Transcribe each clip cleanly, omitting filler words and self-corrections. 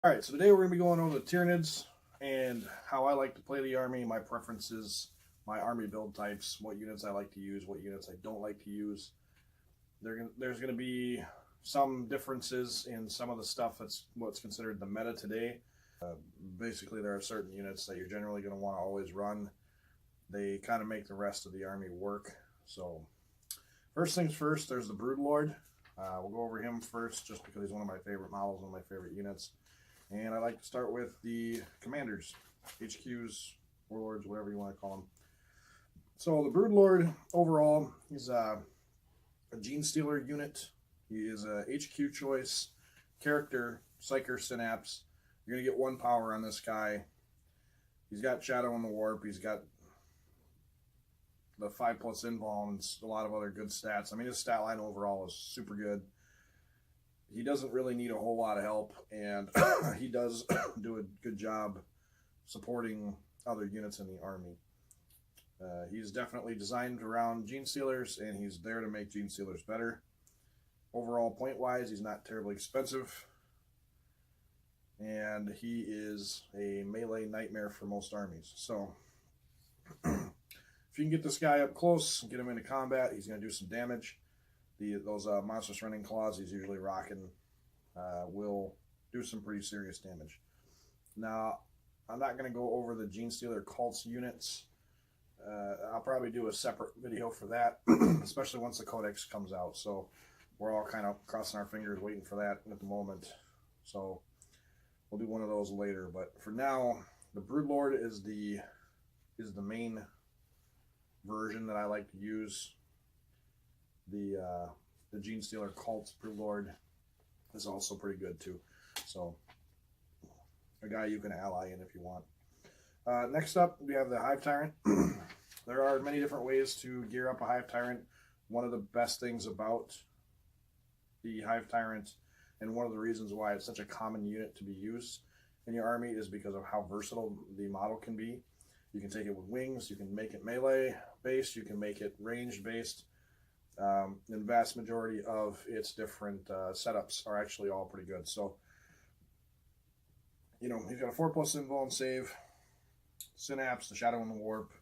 Alright, so today we're going to be going over the Tyranids and how I like to play the army, my preferences, my army build types, what units I like to use, what units I don't like to use. There's going to be some differences in some of the stuff that's what's considered the meta today. Basically, there are certain units that you're generally going to want to always run. They kind of make the rest of the army work. So, first things first, there's the Broodlord. We'll go over him first just because he's one of my favorite models, one of my favorite units. And I like to start with the commanders, HQs, warlords, whatever you want to call them. So the Broodlord overall, he's a Gene Stealer unit. He is a HQ choice, character, Psyker Synapse. You're going to get 1 power on this guy. He's got Shadow in the Warp. He's got the 5+ invuln and a lot of other good stats. I mean, his stat line overall is super good. He doesn't really need a whole lot of help, and he does do a good job supporting other units in the army. He's definitely designed around Gene Stealers, and he's there to make Gene Stealers better. Overall, point-wise, he's not terribly expensive, and he is a melee nightmare for most armies. So, if you can get this guy up close and get him into combat, he's going to do some damage. Those monstrous running claws he's usually rocking will do some pretty serious damage. Now, I'm not going to go over the Gene Stealer cults units. I'll probably do a separate video for that, especially once the Codex comes out. So we're all kind of crossing our fingers waiting for that at the moment. So we'll do one of those later. But for now, the Broodlord is the main version that I like to use. The Gene Stealer cult Broodlord is also pretty good too. So a guy you can ally in if you want. Next up, we have the Hive Tyrant. There are many different ways to gear up a Hive Tyrant. One of the best things about the Hive Tyrant, and one of the reasons why it's such a common unit to be used in your army, is because of how versatile the model can be. You can take it with wings, you can make it melee based, you can make it ranged based. The vast majority of its different setups are actually all pretty good. So, you know, he's got a 4+ invuln save, Synapse, the Shadow in the Warp.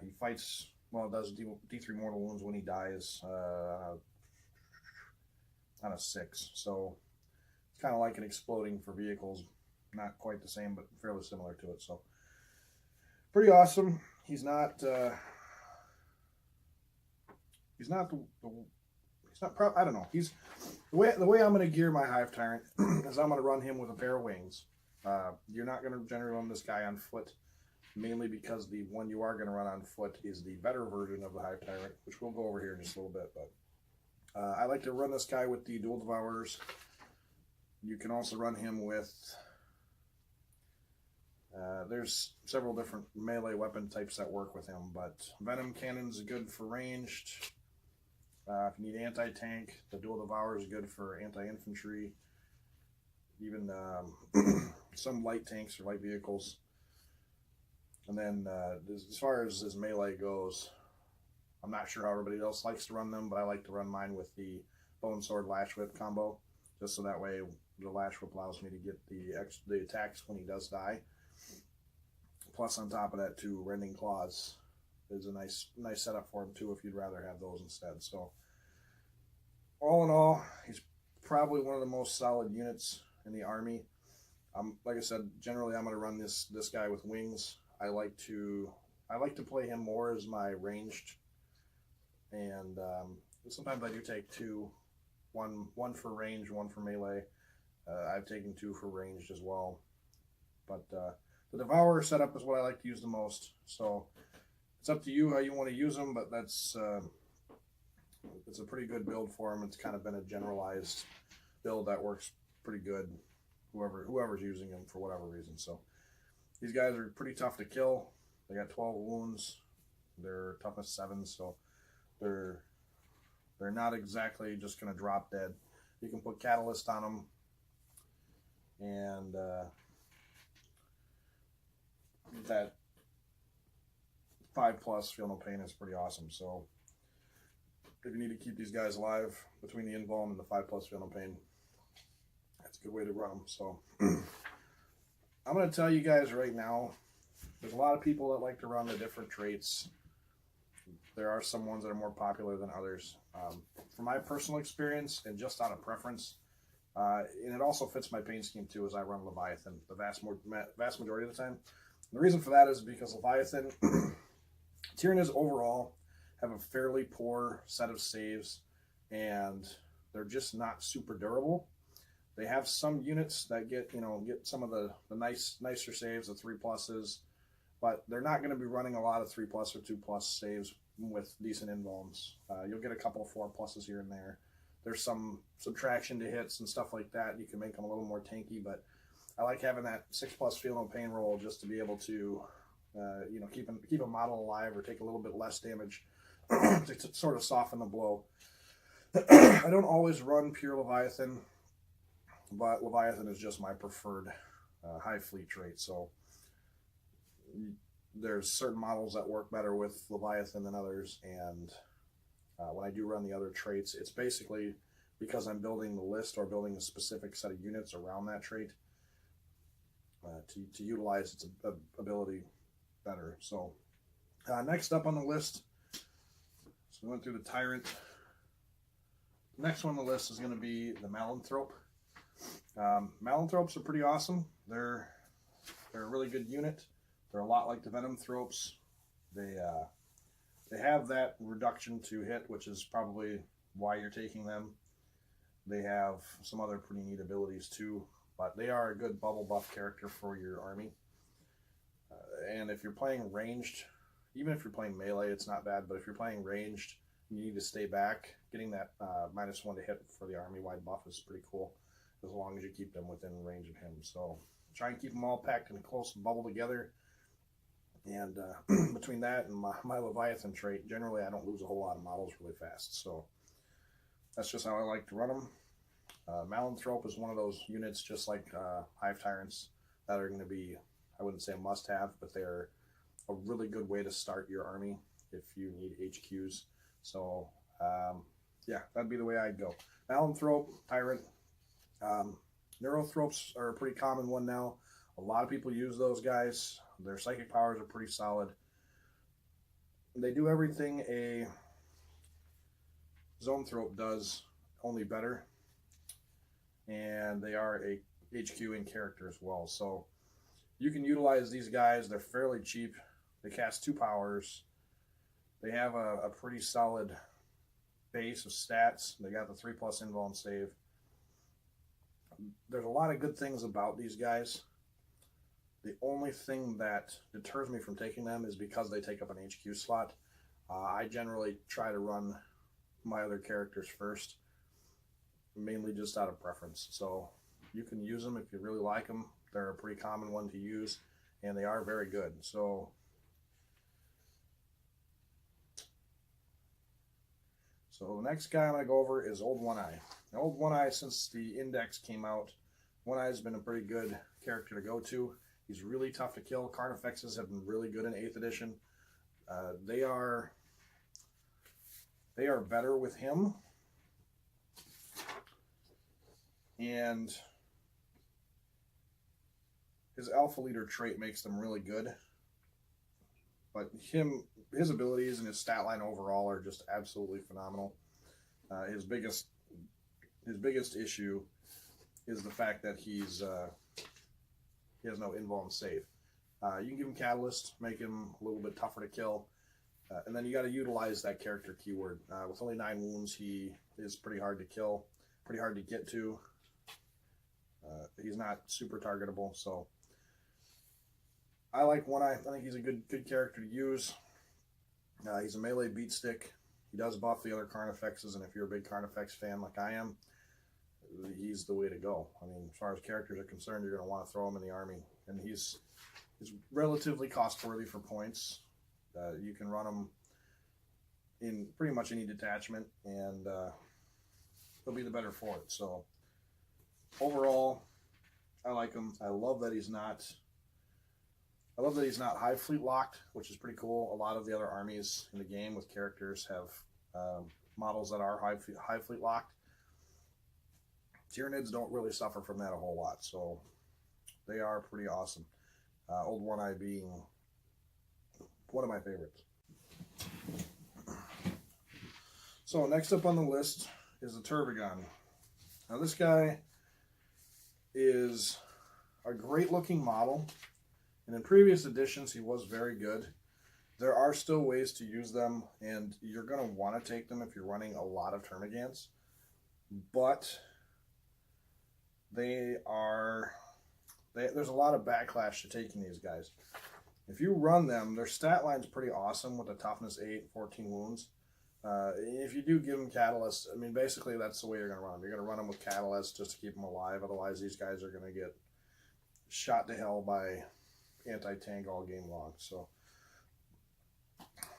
He fights, well, does D3 mortal wounds when he dies on a 6. So, it's kind of like an exploding for vehicles. Not quite the same, but fairly similar to it. So, pretty awesome. He's not I don't know. He's the way I'm going to gear my Hive Tyrant is I'm going to run him with a pair of wings. You're not going to generally run this guy on foot, mainly because the one you are going to run on foot is the better version of the Hive Tyrant, which we'll go over here in just a little bit. But I like to run this guy with the Dual Devourers. You can also run him with there's several different melee weapon types that work with him, but Venom Cannon's good for ranged. If you need anti-tank, the Dual Devourer is good for anti-infantry. Even some light tanks or light vehicles. And then as far as his melee goes, I'm not sure how everybody else likes to run them, but I like to run mine with the Bone Sword Lash Whip combo, just so that way the Lash Whip allows me to get the attacks when he does die. Plus, on top of that, too, Rending Claws is a nice setup for him too if you'd rather have those instead. So, all in all, he's probably one of the most solid units in the army. Like I said, generally I'm going to run this guy with wings. I like to play him more as my ranged, and sometimes I do take two, one for range, one for melee. I've taken 2 for ranged as well, but the Devourer setup is what I like to use the most. So it's up to you how you want to use them, but that's it's a pretty good build for them. It's kind of been a generalized build that works pretty good, whoever's using them for whatever reason. So these guys are pretty tough to kill. They got 12 wounds. They're toughness 7, so they're not exactly just going to drop dead. You can put Catalyst on them, and that 5+ Feel No Pain is pretty awesome. So if you need to keep these guys alive between the invuln and the 5+ Feel No Pain, that's a good way to run them. So I'm going to tell you guys right now, there's a lot of people that like to run the different traits. There are some ones that are more popular than others. From my personal experience and just out of preference, and it also fits my paint scheme too, as I run Leviathan the vast majority of the time. And the reason for that is because Leviathan, Tyranids overall have a fairly poor set of saves, and they're just not super durable. They have some units that get some of the nicer saves, the 3+s, but they're not going to be running a lot of 3+ or 2+ saves with decent invulns. You'll get a couple of 4+s here and there. There's some subtraction to hits and stuff like that. You can make them a little more tanky, but I like having that 6+ feel no pain roll just to be able to keep a model alive or take a little bit less damage to sort of soften the blow. I don't always run pure Leviathan, but Leviathan is just my preferred Hive fleet trait. So there's certain models that work better with Leviathan than others, and when I do run the other traits, it's basically because I'm building the list or building a specific set of units around that trait to utilize its ability better. So next up on the list, so we went through the Tyrant. Next one on the list is going to be the Malanthrope. Malanthropes are pretty awesome. They're a really good unit. They're a lot like the Venomthropes. They have that reduction to hit, which is probably why you're taking them. They have some other pretty neat abilities too, but they are a good bubble buff character for your army. And if you're playing ranged, even if you're playing melee, it's not bad, but if you're playing ranged, you need to stay back. Getting that -1 to hit for the army-wide buff is pretty cool, as long as you keep them within range of him. So try and keep them all packed in a close bubble together. And between that and my Leviathan trait, generally I don't lose a whole lot of models really fast. So that's just how I like to run them. Malanthrope is one of those units, just like Hive Tyrants, that are going to be, I wouldn't say a must-have, but they're a really good way to start your army if you need HQs. So yeah, that'd be the way I'd go. Malanthrope, Tyrant. Neurothropes are a pretty common one now. A lot of people use those guys. Their psychic powers are pretty solid. They do everything a Zoanthrope does, only better. And they are a HQ in character as well. So you can utilize these guys. They're fairly cheap. They cast 2 powers. They have a pretty solid base of stats. They got the 3+ invuln save. There's a lot of good things about these guys. The only thing that deters me from taking them is because they take up an HQ slot. I generally try to run my other characters first, mainly just out of preference. So you can use them if you really like them. They're a pretty common one to use, and they are very good. So the next guy I'm going to go over is Old One-Eye. Now, Old One-Eye, since the index came out, One-Eye has been a pretty good character to go to. He's really tough to kill. Carnifexes have been really good in 8th edition. They are better with him. And his Alpha Leader trait makes them really good. But his abilities and his stat line overall are just absolutely phenomenal. His biggest issue is the fact that he has no invuln save. You can give him Catalyst, make him a little bit tougher to kill, and then you got to utilize that character keyword. With only 9 wounds, he is pretty hard to kill, pretty hard to get to. He's not super targetable, so I like One-Eye. I think he's a good character to use. He's a melee beat stick. He does buff the other Carnifexes, and if you're a big Carnifex fan like I am, he's the way to go. I mean, as far as characters are concerned, you're going to want to throw him in the army. And he's relatively cost-worthy for points. You can run him in pretty much any detachment, and he'll be the better for it. So overall, I like him. I love that he's not Hive Fleet locked, which is pretty cool. A lot of the other armies in the game with characters have models that are Hive Fleet locked. Tyranids don't really suffer from that a whole lot, so they are pretty awesome. Old One Eye being one of my favorites. So next up on the list is the Tervigon. Now this guy is a great looking model, and in previous editions he was very good. There are still ways to use them, and you're going to want to take them if you're running a lot of Termagants, but there's a lot of backlash to taking these guys. If you run them, their stat line's pretty awesome with a toughness 8, 14 wounds. If you do give them Catalyst, I mean, basically that's the way you're going to run them. You're going to run them with Catalyst just to keep them alive. Otherwise, these guys are going to get shot to hell by anti-tank all game long. So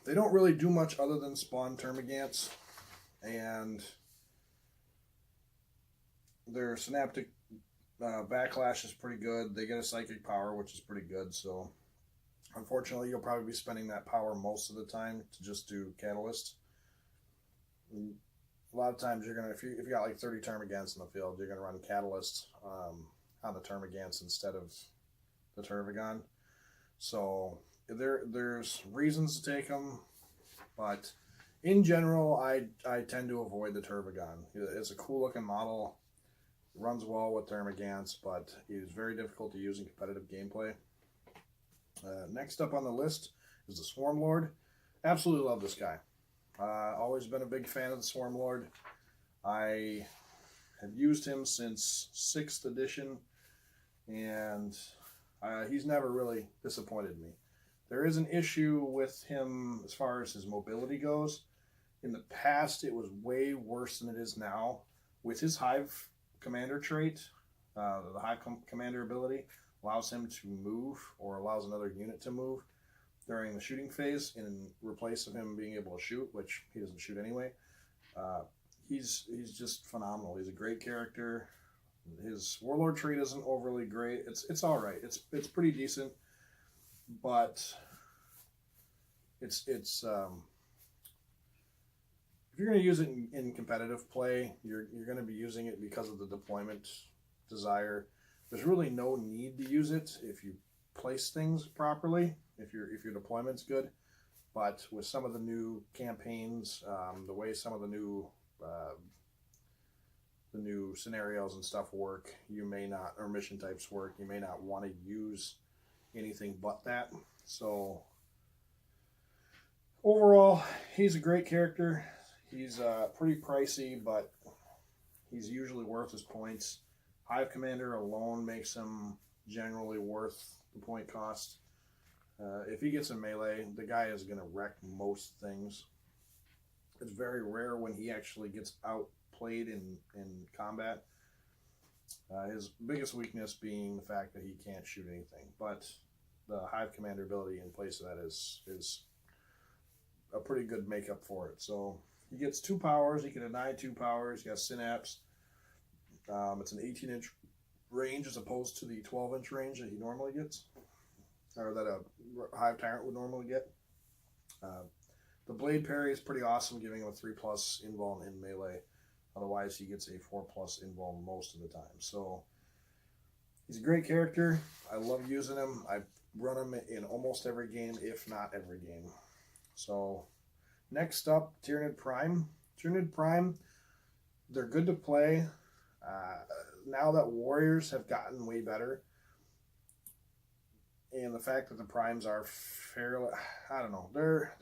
they don't really do much other than spawn Termagants, and their Synaptic backlash is pretty good. They get a Psychic power, which is pretty good. So unfortunately, you'll probably be spending that power most of the time to just do Catalyst. A lot of times you're gonna, if you got like 30 Termagants in the field, you're gonna run Catalyst on the Termagants instead of the Tervigon. So there's reasons to take them, but in general, I tend to avoid the Tervigon. It's a cool looking model, runs well with Termagants, but is very difficult to use in competitive gameplay. Next up on the list is the Swarm Lord. Absolutely love this guy. Always been a big fan of the Swarm Lord. I have used him since 6th edition, and he's never really disappointed me. There is an issue with him as far as his mobility goes. In the past, it was way worse than it is now. With his Hive Commander trait, the Hive Commander ability allows him to move, or allows another unit to move during the shooting phase in replace of him being able to shoot, which he doesn't shoot anyway. He's just phenomenal. He's a great character. His Warlord trait isn't overly great. It's all right. It's pretty decent, but it's if you're going to use it in competitive play, you're going to be using it because of the deployment desire. There's really no need to use it if you place things properly, if your deployment's good. But with some of the new campaigns, the way some of the new scenarios and stuff work, you may not, or mission types work, you may not want to use anything but that. So overall, he's a great character. He's pretty pricey, but he's usually worth his points. Hive Commander alone makes him generally worth the point cost. If he gets in melee, the guy is going to wreck most things. It's very rare when he actually gets outplayed in combat. His biggest weakness being the fact that he can't shoot anything. But the Hive Commander ability in place of that is a pretty good makeup for it. So he gets 2 powers. He can deny 2 powers. He has Synapse. It's an 18-inch range as opposed to the 12-inch range that he normally gets, or that a Hive Tyrant would normally get. The Blade Parry is pretty awesome, giving him a 3+ invuln in melee. Otherwise, he gets a 4+ invuln most of the time. So he's a great character. I love using him. I run him in almost every game, if not every game. So next up, Tyranid Prime. Tyranid Prime, they're good to play. Now that Warriors have gotten way better, and the fact that the Primes are fairly, I don't know, they're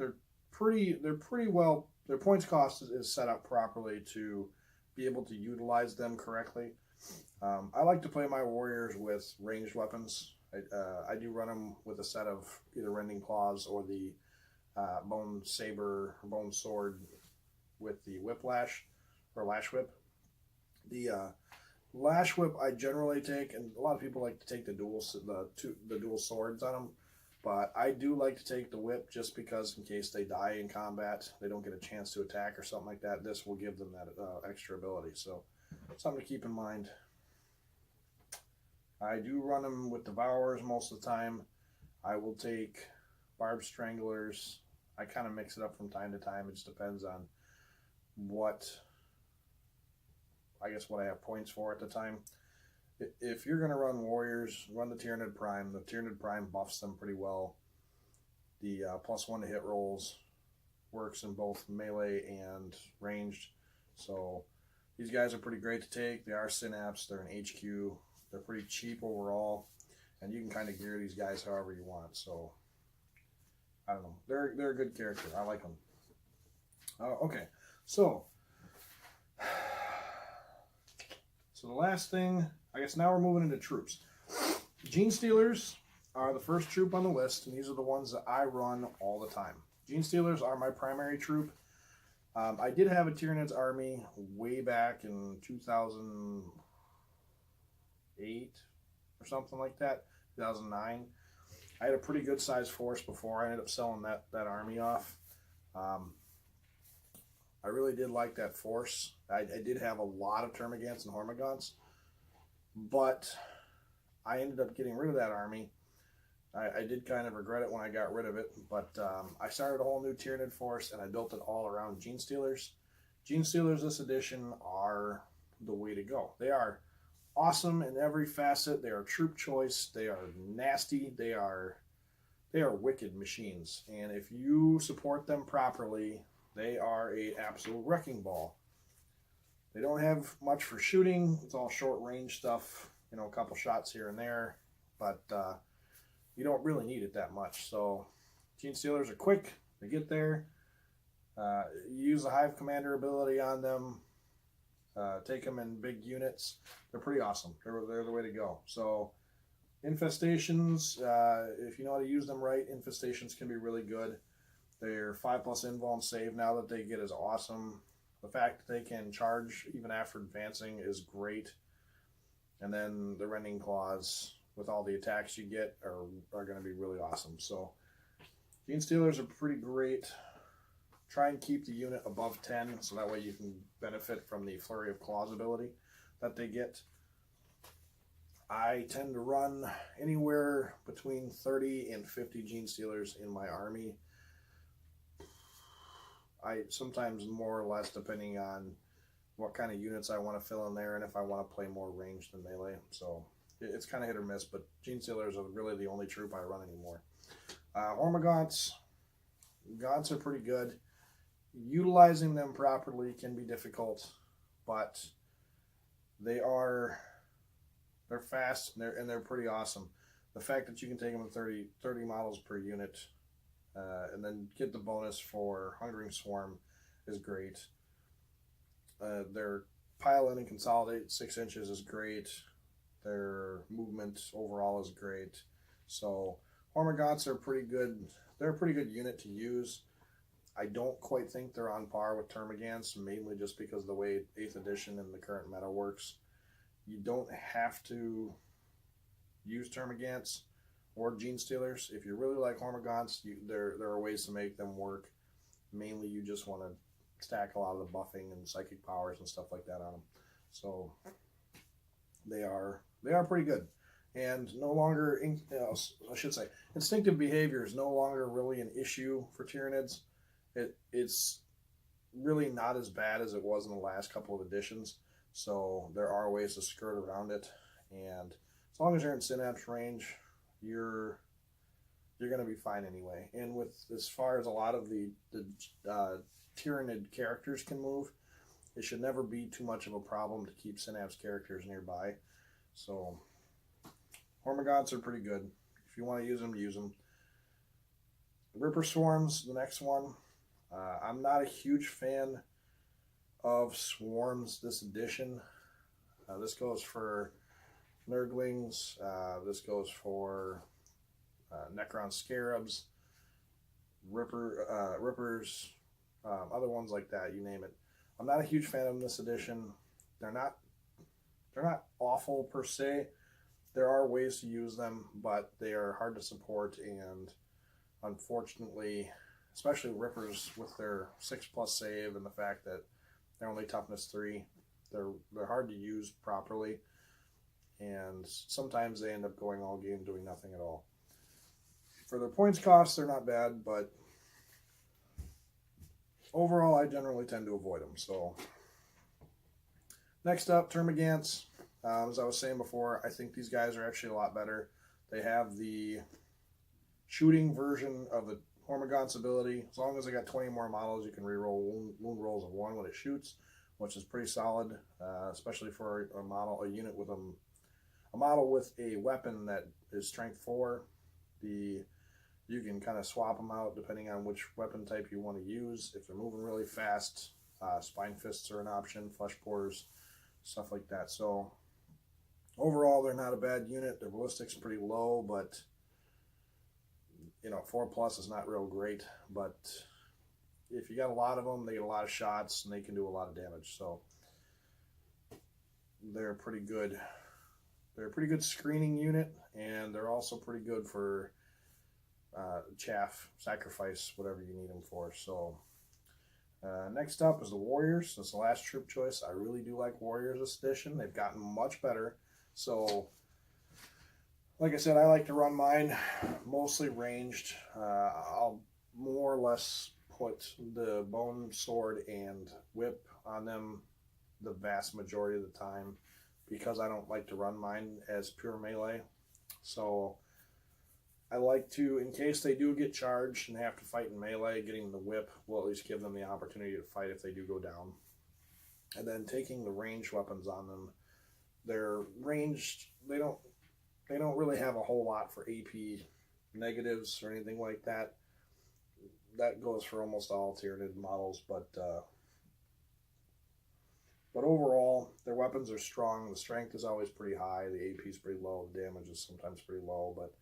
pretty well, their points cost is set up properly to be able to utilize them correctly. I like to play my Warriors with ranged weapons. I do run them with a set of either Rending Claws or the Bone Saber, Bone Sword with the Whiplash, or Lash Whip. The Lash Whip I generally take, and a lot of people like to take the dual swords on them, but I do like to take the whip just because in case they die in combat, they don't get a chance to attack or something like that. This will give them that extra ability, so something to keep in mind. I do run them with Devourers most of the time. I will take Barbed Stranglers. I kind of mix it up from time to time. It just depends on what I guess, what I have points for at the time. If you're going to run warriors, run the Tyranid Prime. The Tyranid Prime buffs them pretty well. The +1 to hit rolls works in both melee and ranged. So these guys are pretty great to take. They are Synapse. They're an HQ. They're pretty cheap overall. And you can kind of gear these guys however you want. So, I don't know. They're a good character. I like them. Okay. So the last thing, I guess now we're moving into troops. Gene Stealers are the first troop on the list, and these are the ones that I run all the time. Gene Stealers are my primary troop. I did have a Tyranids army way back in 2008 or something like that, 2009. I had a pretty good sized force before I ended up selling that army off. I really did like that force. I did have a lot of Termagants and Hormagaunts, but I ended up getting rid of that army. I did kind of regret it when I got rid of it, but I started a whole new Tyranid force, and I built it all around Gene Stealers. Gene Stealers this edition are the way to go. They are awesome in every facet. They are troop choice. They are nasty. They are wicked machines, and if you support them properly, they are an absolute wrecking ball. They don't have much for shooting. It's all short range stuff, you know, a couple shots here and there, but you don't really need it that much. So Gene Stealers are quick. They get there. You use the Hive Commander ability on them. Take them in big units. They're pretty awesome. They're the way to go. So infestations, if you know how to use them right, infestations can be really good. Their 5+ invuln save now that they get is awesome. The fact that they can charge even after advancing is great. And then the Rending Claws with all the attacks you get are going to be really awesome. So Gene Stealers are pretty great. Try and keep the unit above 10 so that way you can benefit from the Flurry of Claws ability that they get. I tend to run anywhere between 30 and 50 Gene Stealers in my army. I sometimes more or less depending on what kind of units I want to fill in there and if I want to play more ranged than melee. So it's kind of hit or miss, but Gene Stealers are really the only troop I run anymore. Hormagaunts. Gaunts are pretty good. Utilizing them properly can be difficult, but they're fast and they're pretty awesome. The fact that you can take them to 30 models per unit and then get the bonus for Hungering Swarm is great. Their pile in and consolidate 6 inches is great. Their movement overall is great. So Hormagaunts are pretty good. They're a pretty good unit to use. I don't quite think they're on par with Termagants, mainly just because of the way 8th edition and the current meta works. You don't have to use Termagants or Gene Stealers. If you really like Hormagaunts, there are ways to make them work. Mainly you just want to stack a lot of the buffing and psychic powers and stuff like that on them. So they are pretty good. And no longer, I should say, instinctive behavior is no longer really an issue for Tyranids. It's really not as bad as it was in the last couple of editions. So there are ways to skirt around it. And as long as you're in Synapse range, you're going to be fine anyway. And with as far as a lot of the Tyranid characters can move, it should never be too much of a problem to keep Synapse characters nearby. So Hormagaunts are pretty good. If you want to use them, use them. Ripper Swarms, the next one. I'm not a huge fan of Swarms this edition. This goes for Nurglings. This goes for Necron Scarabs, Rippers, other ones like that, you name it. I'm not a huge fan of them this edition. They're not awful per se. There are ways to use them, but they are hard to support, and unfortunately, especially Rippers with their 6+ save and the fact that they're only toughness 3, they're hard to use properly, and sometimes they end up going all game doing nothing at all. For their points cost, they're not bad, but overall, I generally tend to avoid them. So Next up, Termagants. As I was saying before, I think these guys are actually a lot better. They have the shooting version of the Hormagaunts ability. As long as I got 20 more models, you can reroll wound rolls of 1 when it shoots, which is pretty solid, especially for a unit with a model with a weapon that is strength 4. You can kind of swap them out depending on which weapon type you want to use. If they're moving really fast, spine fists are an option, flesh porters, stuff like that. So overall, they're not a bad unit. Their ballistics pretty low, but 4+ is not real great. But if you got a lot of them, they get a lot of shots and they can do a lot of damage. So they're pretty good. They're a pretty good screening unit, and they're also pretty good for chaff, sacrifice, whatever you need them for. So next up is the Warriors. That's the last troop choice. I really do like Warriors this edition. They've gotten much better. So like I said, I like to run mine mostly ranged. I'll more or less put the bone sword and whip on them the vast majority of the time, because I don't like to run mine as pure melee. So I like to, in case they do get charged and have to fight in melee, getting the whip will at least give them the opportunity to fight if they do go down. And then taking the ranged weapons on them. They're ranged, they don't really have a whole lot for AP negatives or anything like that. That goes for almost all Tyranid models, but overall, their weapons are strong. The strength is always pretty high. The AP is pretty low. The damage is sometimes pretty low. But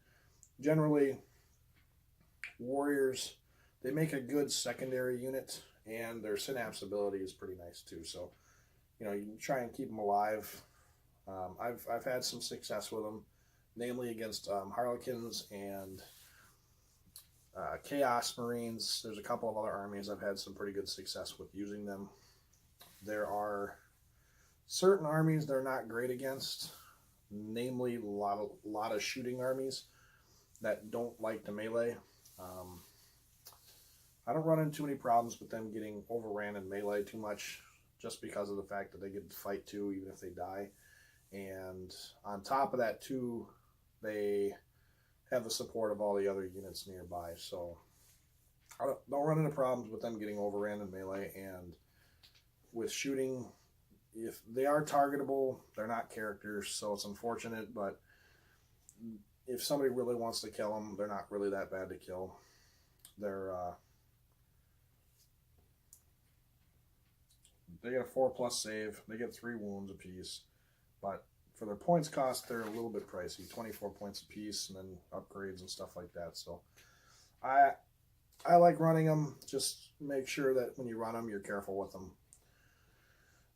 generally, Warriors, they make a good secondary unit, and their synapse ability is pretty nice too. So, you can try and keep them alive. I've had some success with them, namely against Harlequins and Chaos Marines. There's a couple of other armies I've had some pretty good success with using them. There are certain armies they're not great against, namely a lot of shooting armies that don't like to melee. I don't run into too many problems with them getting overran in melee too much, just because of the fact that they get to fight too, even if they die. And on top of that too, they have the support of all the other units nearby. So I don't run into problems with them getting overran in melee. And with shooting, if they are targetable, they're not characters, so it's unfortunate, but if somebody really wants to kill them, they're not really that bad to kill. They get a 4+ save. They get 3 wounds apiece, but for their points cost, they're a little bit pricey. 24 points apiece, and then upgrades and stuff like that. So I like running them. Just make sure that when you run them, you're careful with them.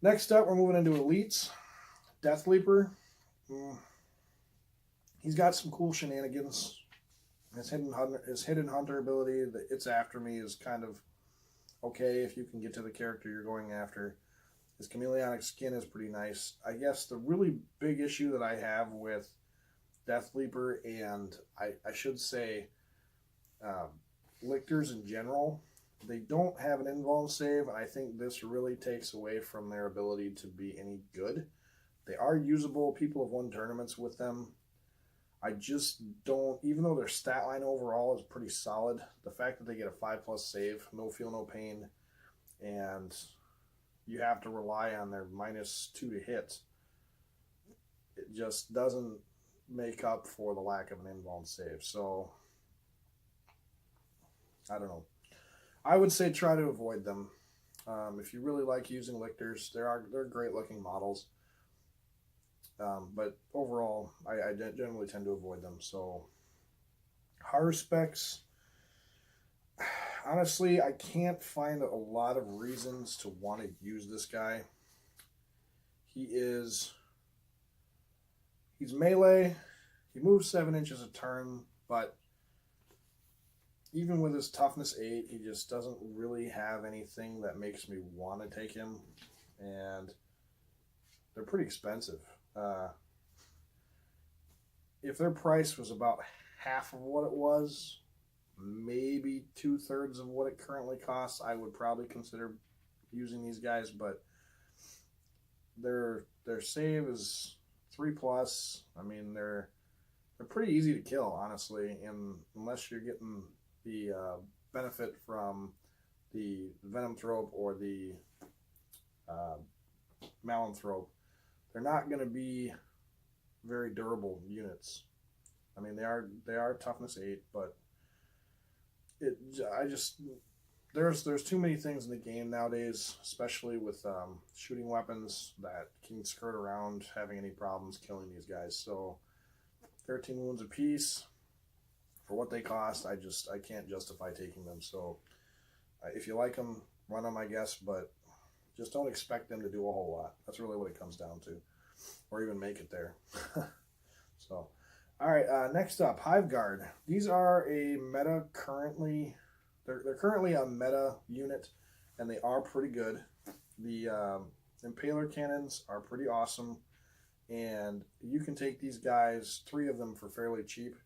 Next up, we're moving into elites. Death Leaper. He's got some cool shenanigans. His hidden hunter ability, the It's After Me, is kind of okay if you can get to the character you're going after. His chameleonic skin is pretty nice. I guess the really big issue that I have with Death Leaper, and I should say Lictors in general, they don't have an invuln save, and I think this really takes away from their ability to be any good. They are usable. People have won tournaments with them. I just don't, even though their stat line overall is pretty solid, the fact that they get a 5+ save, no feel, no pain, and you have to rely on their -2 to hit, it just doesn't make up for the lack of an invuln save. So, I don't know. I would say try to avoid them. If you really like using Lictors, they're great looking models. But overall, I generally tend to avoid them. So, Harspecs, honestly, I can't find a lot of reasons to want to use this guy. He's melee. He moves 7 inches a turn, but even with his toughness 8, he just doesn't really have anything that makes me want to take him. And they're pretty expensive. If their price was about half of what it was, maybe 2/3 of what it currently costs, I would probably consider using these guys. But their save is 3+. I mean, they're pretty easy to kill, honestly, and unless you're getting the benefit from the Venomthrope or the Malanthrope, they're not going to be very durable units. I mean, they are toughness 8, but there's too many things in the game nowadays, especially with shooting weapons, that can skirt around having any problems killing these guys. So 13 wounds apiece for what they cost, I can't justify taking them. So if you like them, run them, I guess, but just don't expect them to do a whole lot. That's really what it comes down to, or even make it there. So, all right, next up, Hive Guard. These are a meta currently. They're currently a meta unit, and they are pretty good. The Impaler Cannons are pretty awesome, and you can take these guys, 3 of them for fairly cheap,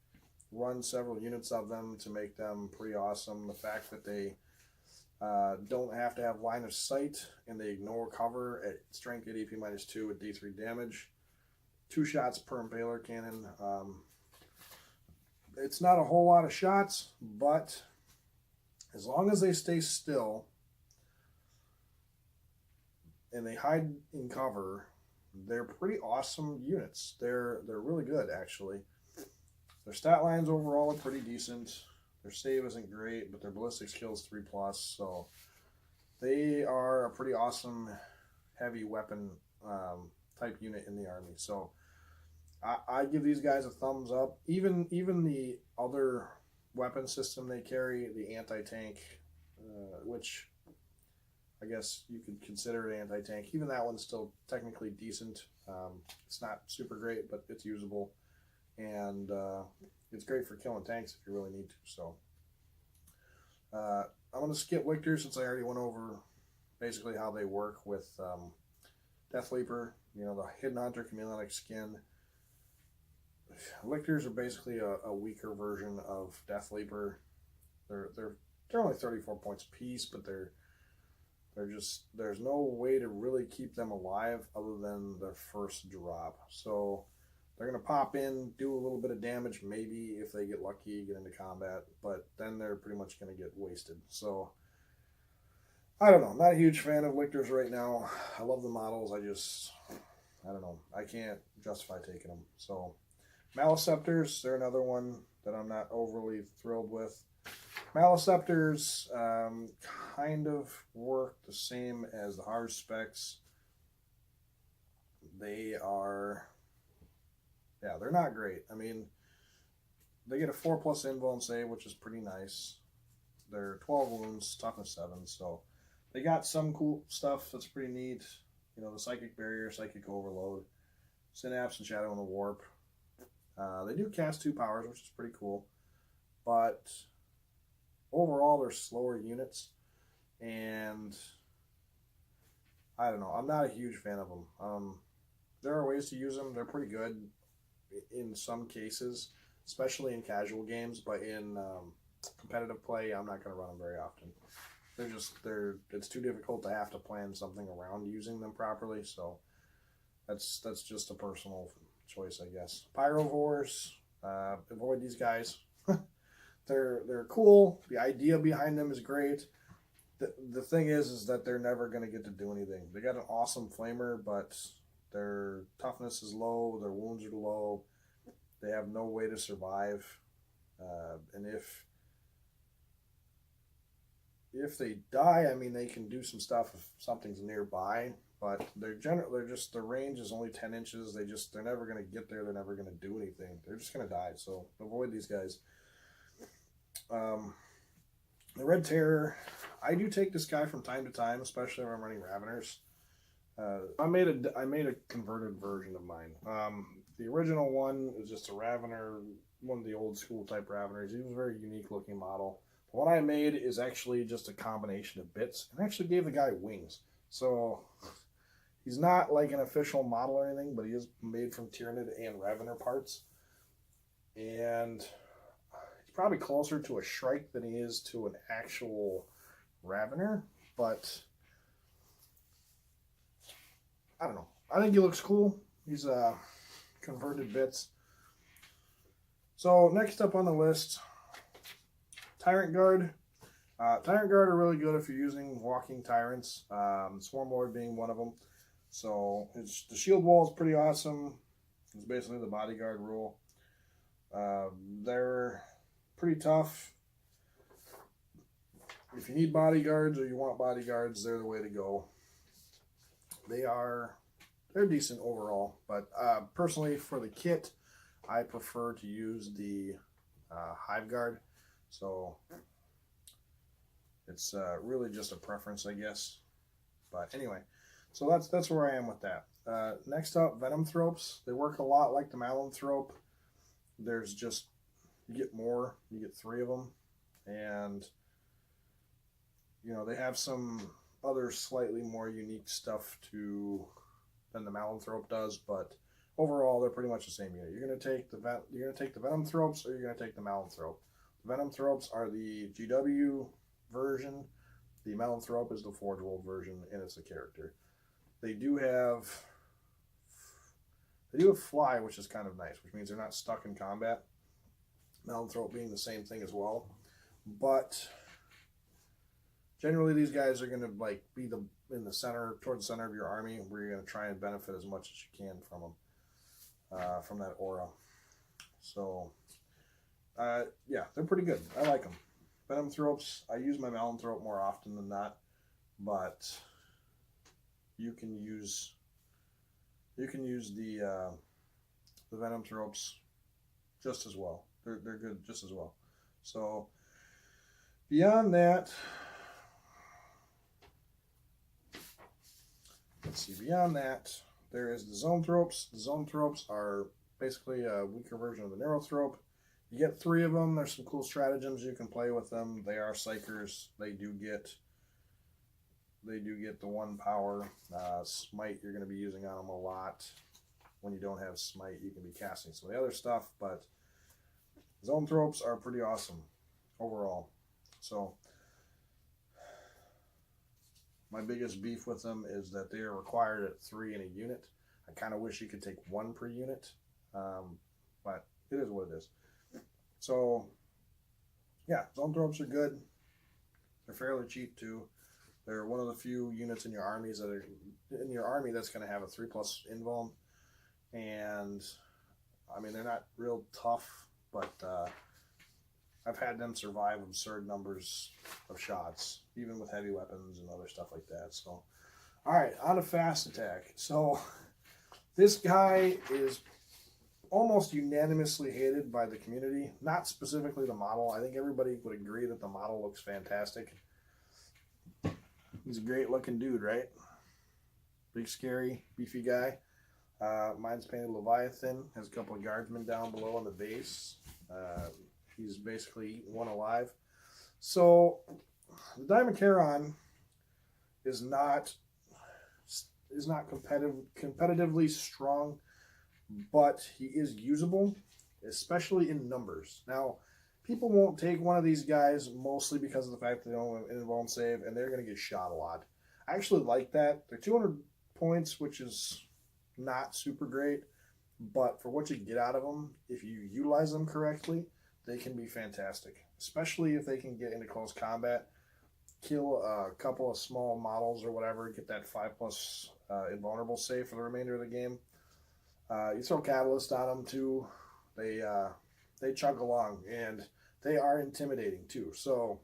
run several units of them to make them pretty awesome. The fact that they don't have to have line of sight, and they ignore cover at strength 8 AP -2 with D3 damage. 2 shots per Impaler Cannon. It's not a whole lot of shots, but as long as they stay still and they hide in cover, they're pretty awesome units. They're really good, actually. Their stat lines overall are pretty decent. Their save isn't great, but their ballistic skill is 3+, so they are a pretty awesome heavy weapon type unit in the army. So I give these guys a thumbs up. Even the other weapon system they carry, the anti-tank, which I guess you could consider an anti-tank. Even that one's still technically decent. It's not super great, but it's usable. And it's great for killing tanks if you really need to. So I'm going to skip Lictors since I already went over basically how they work with Death Leaper. You know, the Hidden Hunter Chameleonic Skin. Lictors are basically a weaker version of Death Leaper. They're only 34 points a piece, but they're just, there's no way to really keep them alive other than their first drop. So they're going to pop in, do a little bit of damage, maybe if they get lucky, get into combat, but then they're pretty much going to get wasted. So I don't know. I'm not a huge fan of Lictors right now. I love the models. I don't know. I can't justify taking them. So Maliceptors, they're another one that I'm not overly thrilled with. Maliceptors kind of work the same as the hard specs. They are, yeah, they're not great. I mean, they get a 4+ invul and save, which is pretty nice. They're 12 wounds, toughness 7, so they got some cool stuff that's pretty neat. You know, the Psychic Barrier, Psychic Overload, Synapse, and Shadow in the Warp. They do cast 2 powers, which is pretty cool. But overall, they're slower units. And I don't know. I'm not a huge fan of them. There are ways to use them. They're pretty good in some cases, especially in casual games. But in competitive play, I'm not going to run them very often. It's too difficult to have to plan something around using them properly. So that's just a personal choice, I guess. Pyrovores, avoid these guys. They're cool. The idea behind them is great. The thing is that they're never going to get to do anything. They got an awesome flamer, but their toughness is low. Their wounds are low. They have no way to survive. And if they die, I mean, they can do some stuff if something's nearby. But their range is only 10 inches. They're never going to get there. They're never going to do anything. They're just going to die. So avoid these guys. The Red Terror, I do take this guy from time to time, especially when I'm running Raveners. I made a converted version of mine. The original one was just a Ravener, one of the old school type Raveners. He was a very unique looking model. The one I made is actually just a combination of bits, and actually gave the guy wings. So he's not like an official model or anything, but he is made from Tyranid and Ravener parts. And he's probably closer to a Shrike than he is to an actual Ravener, but I don't know. I think he looks cool. He's converted bits. So next up on the list, Tyrant Guard. Tyrant Guard are really good if you're using walking tyrants. Swarm Lord being one of them. So the shield wall is pretty awesome. It's basically the bodyguard rule. They're pretty tough. If you need bodyguards or you want bodyguards, they're the way to go. They're decent overall, but personally for the kit, I prefer to use the Hive Guard. So it's really just a preference, I guess. But anyway, so that's where I am with that. Next up, Venom Thropes. They work a lot like the Malanthrope. There's just, you get more. You get 3 of them. And, you know, they have some other slightly more unique stuff than the Malanthrope does, but overall they're pretty much the same unit. You're gonna take the Venom Thropes, or you're gonna take the Malanthrope. The Venom Thropes are the GW version. The Malanthrope is the Forge World version, and it's a character. They do have fly, which is kind of nice, which means they're not stuck in combat. Malanthrope being the same thing as well, but generally these guys are going to like be in the center, towards the center of your army, where you're going to try and benefit as much as you can from them, from that aura. So yeah, they're pretty good. I like them. Venom Thropes, I use my Malanthrope more often than not, but you can use the Venom Thropes just as well. They're good just as well. So beyond that, let's see. Beyond that, there is the Zone Thropes. The Zone Thropes are basically a weaker version of the Neurothrope. You get 3 of them. There's some cool stratagems you can play with them. They are psychers. They do get the 1 power. Smite you're going to be using on them a lot. When you don't have Smite, you can be casting some of the other stuff, but Zone Thropes are pretty awesome overall. So my biggest beef with them is that they are required at 3 in a unit. I kind of wish you could take 1 per unit, but it is what it is. So yeah, Zone Thropes are good. They're fairly cheap too. They're one of the few units in your armies that are in your army that's going to have a 3+ invuln, and I mean they're not real tough, but I've had them survive absurd numbers of shots, even with heavy weapons and other stuff like that. So, all right, on to Fast Attack. So this guy is almost unanimously hated by the community. Not specifically the model. I think everybody would agree that the model looks fantastic. He's a great looking dude, right? Big, scary, beefy guy. Mine's painted Leviathan. Has a couple of guardsmen down below on the base. He's basically eating one alive. So the Diamond Charon is not competitively strong, but he is usable, especially in numbers. Now, people won't take one of these guys mostly because of the fact that they don't have an invuln save, and they're going to get shot a lot. I actually like that. They're 200 points, which is not super great, but for what you get out of them, if you utilize them correctly, they can be fantastic, especially if they can get into close combat, kill a couple of small models or whatever, get that 5+ invulnerable save for the remainder of the game. You throw Catalyst on them too. They chug along, and they are intimidating too. So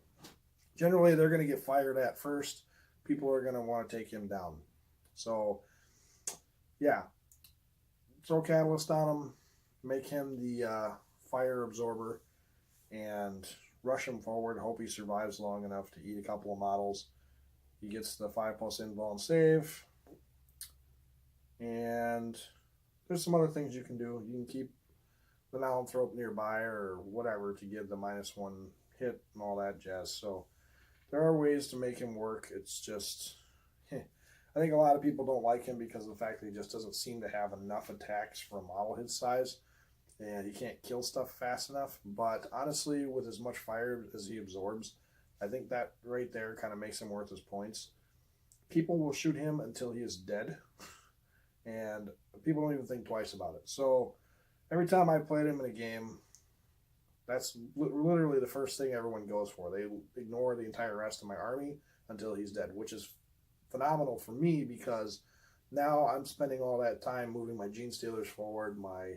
generally they're going to get fired at first. People are going to want to take him down. So yeah, throw Catalyst on him, make him the fire absorber, and rush him forward. Hope he survives long enough to eat a couple of models. He gets the 5+ invuln save, and there's some other things you can do. You can keep the Malanthrope nearby or whatever to give the -1 hit and all that jazz. So there are ways to make him work. It's just, I think a lot of people don't like him because of the fact that he just doesn't seem to have enough attacks for a model his size, and he can't kill stuff fast enough. But honestly, with as much fire as he absorbs, I think that right there kind of makes him worth his points. People will shoot him until he is dead, and people don't even think twice about it. So every time I played him in a game, that's literally the first thing everyone goes for. They ignore the entire rest of my army until he's dead, which is phenomenal for me because now I'm spending all that time moving my Gene Stealers forward, my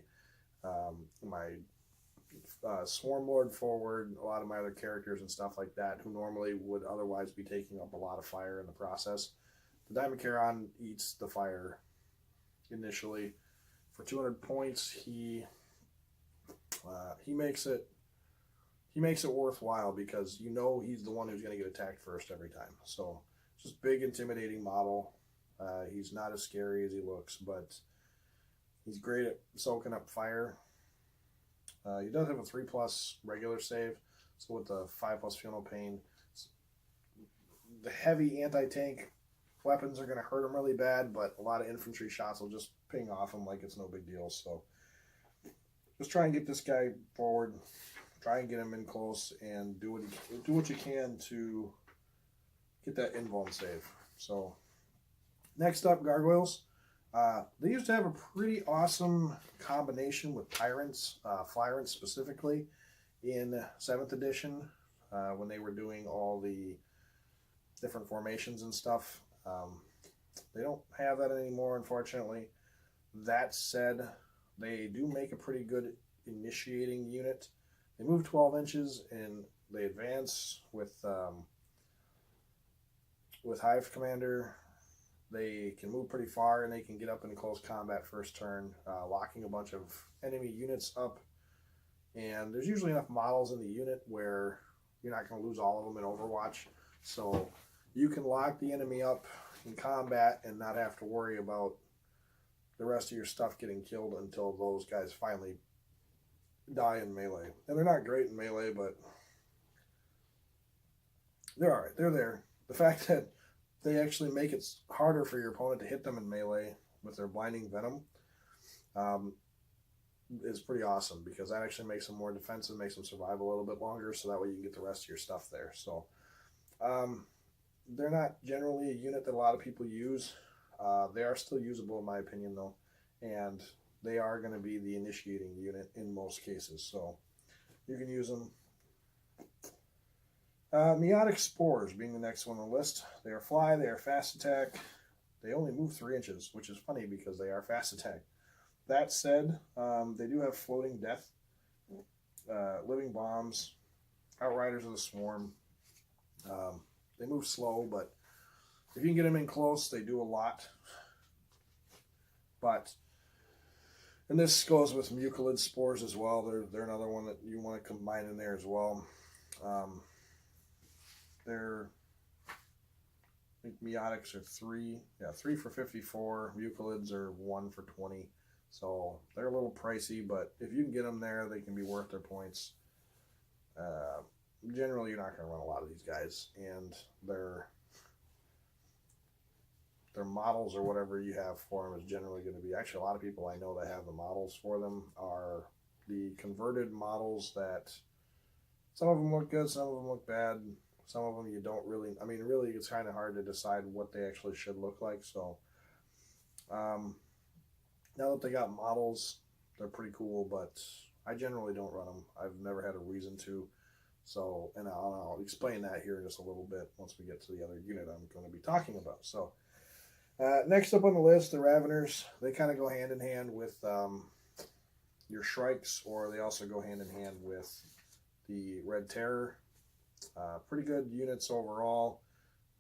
Swarm Lord forward, a lot of my other characters and stuff like that who normally would otherwise be taking up a lot of fire in the process. The Diamond Charon eats the fire initially. For 200 points, he makes it worthwhile because you know he's the one who's going to get attacked first every time. So just big intimidating model. He's not as scary as he looks, but he's great at soaking up fire. He does have a 3+ regular save, so with the 5+ Funeral Pain, the heavy anti-tank weapons are going to hurt him really bad, but a lot of infantry shots will just ping off him like it's no big deal. So just try and get this guy forward, try and get him in close, and do what you can to get that invuln save. So next up, Gargoyles. They used to have a pretty awesome combination with Tyrants, Flyrants specifically, in 7th edition when they were doing all the different formations and stuff. They don't have that anymore, unfortunately. That said, they do make a pretty good initiating unit. They move 12 inches and they advance with Hive Commander. They can move pretty far and they can get up in close combat first turn, locking a bunch of enemy units up. And there's usually enough models in the unit where you're not going to lose all of them in Overwatch. So you can lock the enemy up in combat and not have to worry about the rest of your stuff getting killed until those guys finally die in melee. And they're not great in melee, but they're all right. They're there. The fact that they actually make it harder for your opponent to hit them in melee with their blinding venom is pretty awesome because that actually makes them more defensive, makes them survive a little bit longer, so that way you can get the rest of your stuff there. So they're not generally a unit that a lot of people use. They are still usable in my opinion though, and they are going to be the initiating unit in most cases, so you can use them. Meiotic Spores being the next one on the list. They are fly, they are fast attack. They only move 3 inches, which is funny because they are fast attack. That said, they do have floating death, living bombs, outriders of the swarm. They move slow, but if you can get them in close, they do a lot. But, and this goes with Mucilid Spores as well. They're another one that you want to combine in there as well. I think Meiotics are 3 for 54. Mucilids are 1 for 20. So they're a little pricey, but if you can get them there, they can be worth their points. Generally, you're not going to run a lot of these guys, and their models or whatever you have for them is generally going to be, actually a lot of people I know that have the models for them are the converted models that some of them look good, some of them look bad, some of them you don't really, I mean really it's kind of hard to decide what they actually should look like. So now that they got models, they're pretty cool, but I generally don't run them. I've never had a reason to. So, and I'll explain that here in just a little bit once we get to the other unit I'm going to be talking about. So, next up on the list, the Raveners. They kind of go hand in hand with your Shrikes, or they also go hand in hand with the Red Terror. Pretty good units overall.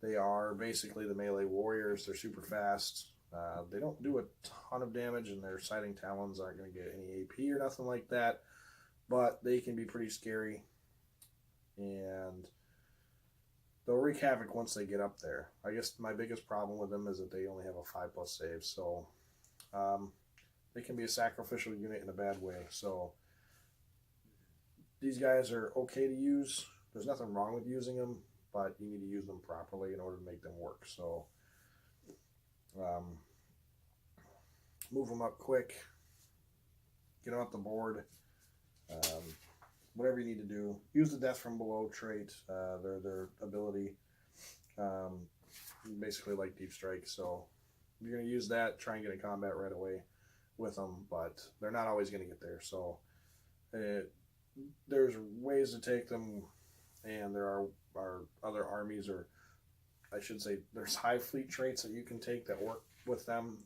They are basically the melee warriors. They're super fast. They don't do a ton of damage, and their Sighting Talons aren't going to get any AP or nothing like that, but they can be pretty scary. And they'll wreak havoc once they get up there. I guess my biggest problem with them is that they only have a 5+ save, so they can be a sacrificial unit in a bad way. So these guys are okay to use. There's nothing wrong with using them, but you need to use them properly in order to make them work. So move them up quick, get them off the board. Whatever you need to do. Use the Death from Below trait, their ability, basically like Deep Strike. So you're going to use that, try and get in combat right away with them, but they're not always going to get there. So there's ways to take them, and there are other armies, or I should say there's Hive fleet traits that you can take that work with them,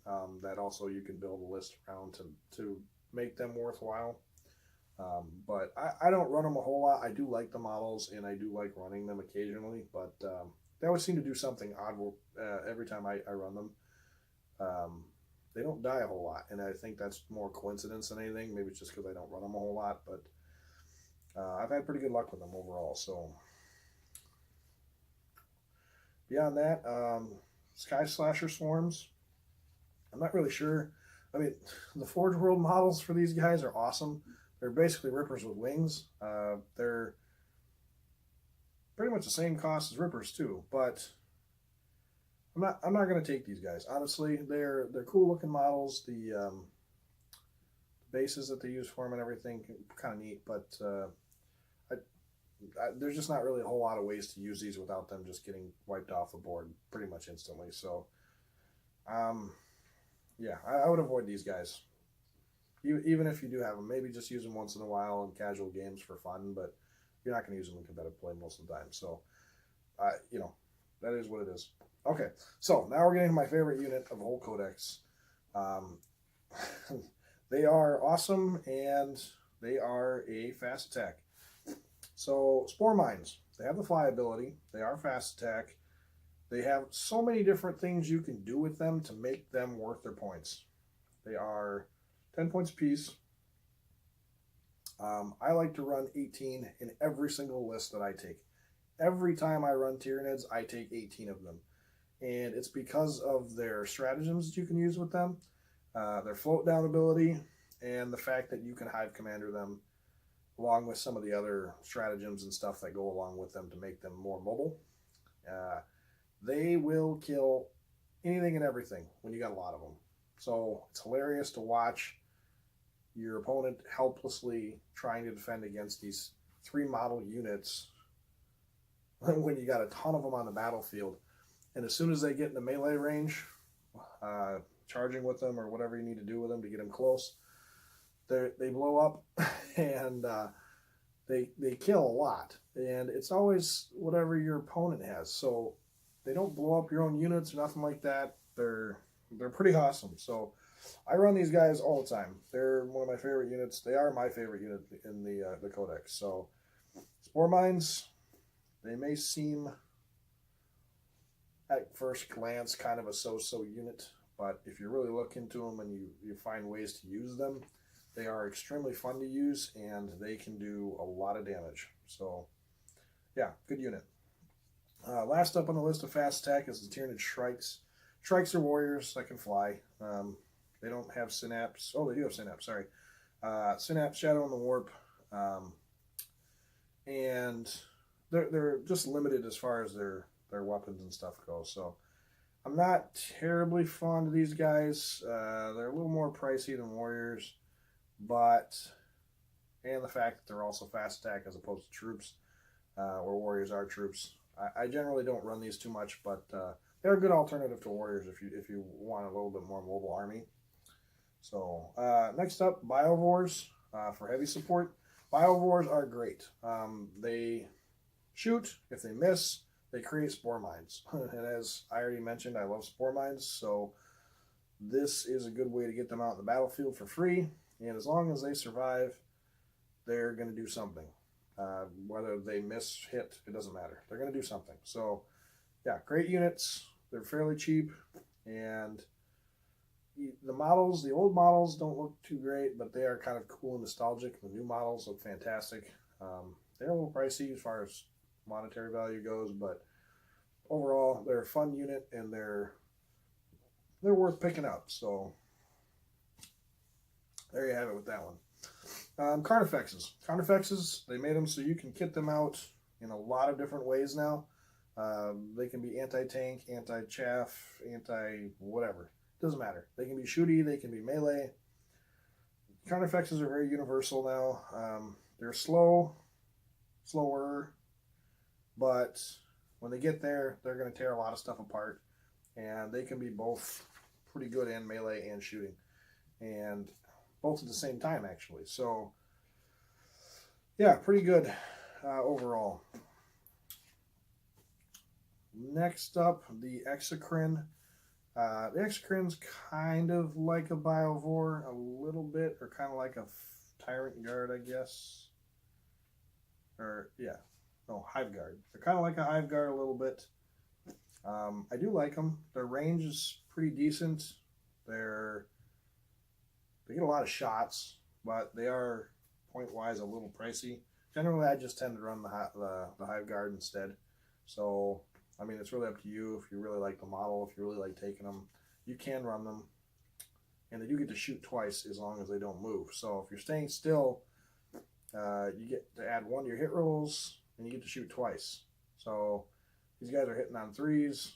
that also you can build a list around to make them worthwhile. But I don't run them a whole lot. I do like the models, and I do like running them occasionally, but they always seem to do something odd every time I run them. They don't die a whole lot, and I think that's more coincidence than anything. Maybe it's just because I don't run them a whole lot, but I've had pretty good luck with them overall. So beyond that, Sky Slasher Swarms, I'm not really sure. I mean, the Forge World models for these guys are awesome. They're basically Rippers with wings. They're pretty much the same cost as Rippers too, but I'm not going to take these guys. Honestly, they're cool looking models. The bases that they use for them and everything, kind of neat, but there's just not really a whole lot of ways to use these without them just getting wiped off the board pretty much instantly. So, yeah, I would avoid these guys. Even if you do have them, maybe just use them once in a while in casual games for fun, but you're not going to use them in competitive play most of the time. So, you know, that is what it is. Okay, so now we're getting to my favorite unit of the whole codex. They are awesome, and they are a fast attack. So, Spore Mines, they have the fly ability. They are fast attack. They have so many different things you can do with them to make them worth their points. They are 10 points apiece. I like to run 18 in every single list that I take. Every time I run Tyranids, I take 18 of them. And it's because of their stratagems that you can use with them, their float down ability, and the fact that you can Hive Commander them, along with some of the other stratagems and stuff that go along with them to make them more mobile. They will kill anything and everything when you got a lot of them. So it's hilarious to watch your opponent helplessly trying to defend against these 3 model units when you got a ton of them on the battlefield. And as soon as they get into melee range, charging with them or whatever you need to do with them to get them close, they blow up and they kill a lot. And it's always whatever your opponent has. So they don't blow up your own units or nothing like that. They're pretty awesome. So I run these guys all the time. They're one of my favorite units. They are my favorite unit in the codex. So Spore Mines, they may seem at first glance kind of a so-so unit, but if you really look into them and you find ways to use them, they are extremely fun to use, and they can do a lot of damage. So yeah, good unit. Last up on the list of fast attack is the Tyranid Shrikes. Shrikes are warriors that can fly. They don't have Synapse. Oh, they do have Synapse, sorry. Synapse, Shadow, and the Warp. And they're just limited as far as their weapons and stuff go. So I'm not terribly fond of these guys. They're a little more pricey than warriors, and the fact that they're also fast attack as opposed to troops, where warriors are troops. I generally don't run these too much, but they're a good alternative to warriors if you want a little bit more mobile army. So next up, Biovores for heavy support. Biovores are great. They shoot. If they miss, they create Spore Mines. And as I already mentioned, I love Spore Mines, so this is a good way to get them out in the battlefield for free. And as long as they survive, they're going to do something. Whether they miss, hit, it doesn't matter. They're going to do something. So, yeah, great units. They're fairly cheap. And the models, the old models don't look too great, but they are kind of cool and nostalgic. The new models look fantastic. They're a little pricey as far as monetary value goes, but overall, they're a fun unit, and they're worth picking up. So, there you have it with that one. Carnifexes. Carnifexes, they made them so you can kit them out in a lot of different ways now. They can be anti-tank, anti-chaff, anti-whatever. Doesn't matter. They can be shooty, they can be melee. Carnifexes are very universal now. They're slower, but when they get there, they're going to tear a lot of stuff apart. And they can be both pretty good in melee and shooting, and both at the same time actually. So yeah, pretty good overall. Next up, the Exocrine. The Exocrine's kind of like a Biovore a little bit, or kind of like a Tyrant Guard, I guess. Or, yeah, no, Hive Guard. They're kind of like a Hive Guard a little bit. I do like them. Their range is pretty decent. They get a lot of shots, but they are point-wise a little pricey. Generally, I just tend to run the Hive Guard instead. So, I mean, it's really up to you. If you really like the model, if you really like taking them, you can run them. And they do get to shoot twice as long as they don't move. So if you're staying still, you get to add 1 to your hit rolls, and you get to shoot twice. So these guys are hitting on 3s,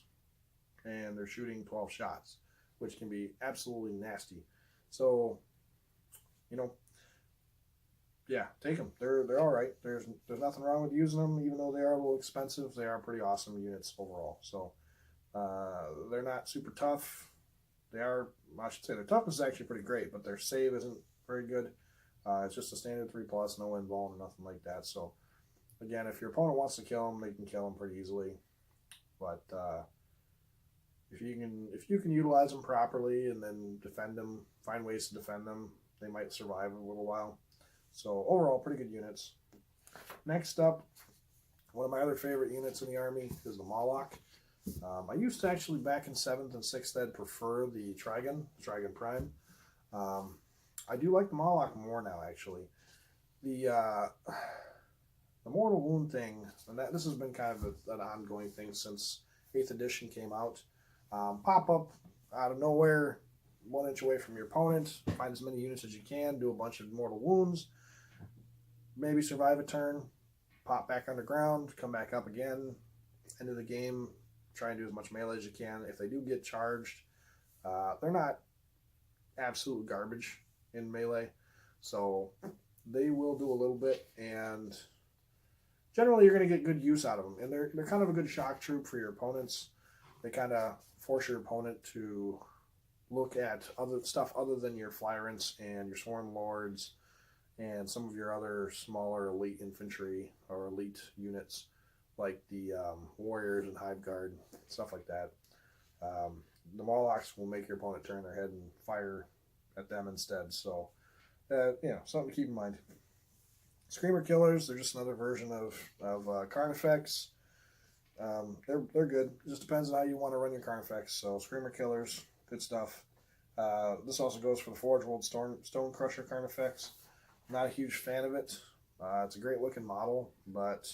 and they're shooting 12 shots, which can be absolutely nasty. So, you know, yeah, take them. They're all right. There's nothing wrong with using them, even though they are a little expensive. They are pretty awesome units overall. So they're not super tough. They are, I should say, their toughness is actually pretty great, but their save isn't very good. It's just a standard 3+, no invuln or nothing like that. So again, if your opponent wants to kill them, they can kill them pretty easily. But if you can utilize them properly and then defend them, find ways to defend them, they might survive a little while. So overall, pretty good units. Next up, one of my other favorite units in the army is the Moloch. I used to actually, back in 7th and 6th ed, prefer the Trigon Prime. I do like the Moloch more now, actually. The Mortal Wound thing, and this has been kind of an ongoing thing since 8th edition came out. Pop up out of nowhere, 1 inch away from your opponent, find as many units as you can, do a bunch of mortal wounds, maybe survive a turn, pop back underground, come back up again, end of the game, try and do as much melee as you can. If they do get charged, they're not absolute garbage in melee, so they will do a little bit, and generally you're going to get good use out of them, and they're kind of a good shock troop for your opponents. They kind of force your opponent to look at other stuff other than your Flyrants and your Sworn Lords and some of your other smaller elite infantry or elite units like the Warriors and Hive Guard, stuff like that. The Molochs will make your opponent turn their head and fire at them instead. So, you know, something to keep in mind. Screamer Killers, they're just another version of Carnifex. They're good. It just depends on how you want to run your Carnifex. So Screamer Killers, good stuff. This also goes for the Forge World Stone Crusher Carnifex. Not a huge fan of it. It's a great looking model, but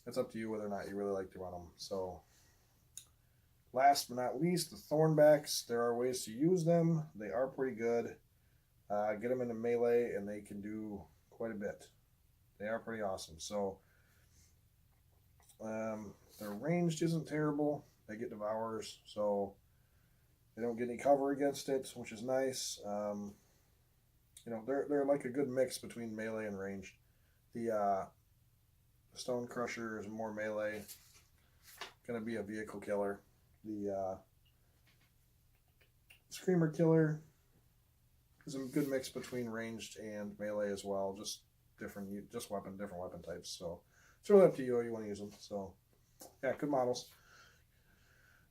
it's up to you whether or not you really like to run them. So, last but not least, the Thornbacks. There are ways to use them. They are pretty good. Get them into melee, and they can do quite a bit. They are pretty awesome. So, their ranged isn't terrible. They get Devourers, so they don't get any cover against it, which is nice. You know, they're like a good mix between melee and ranged. The Stone Crusher is more melee, going to be a vehicle killer. The Screamer Killer is a good mix between ranged and melee as well. Just different weapon types. So it's really up to you how you want to use them. So yeah, good models.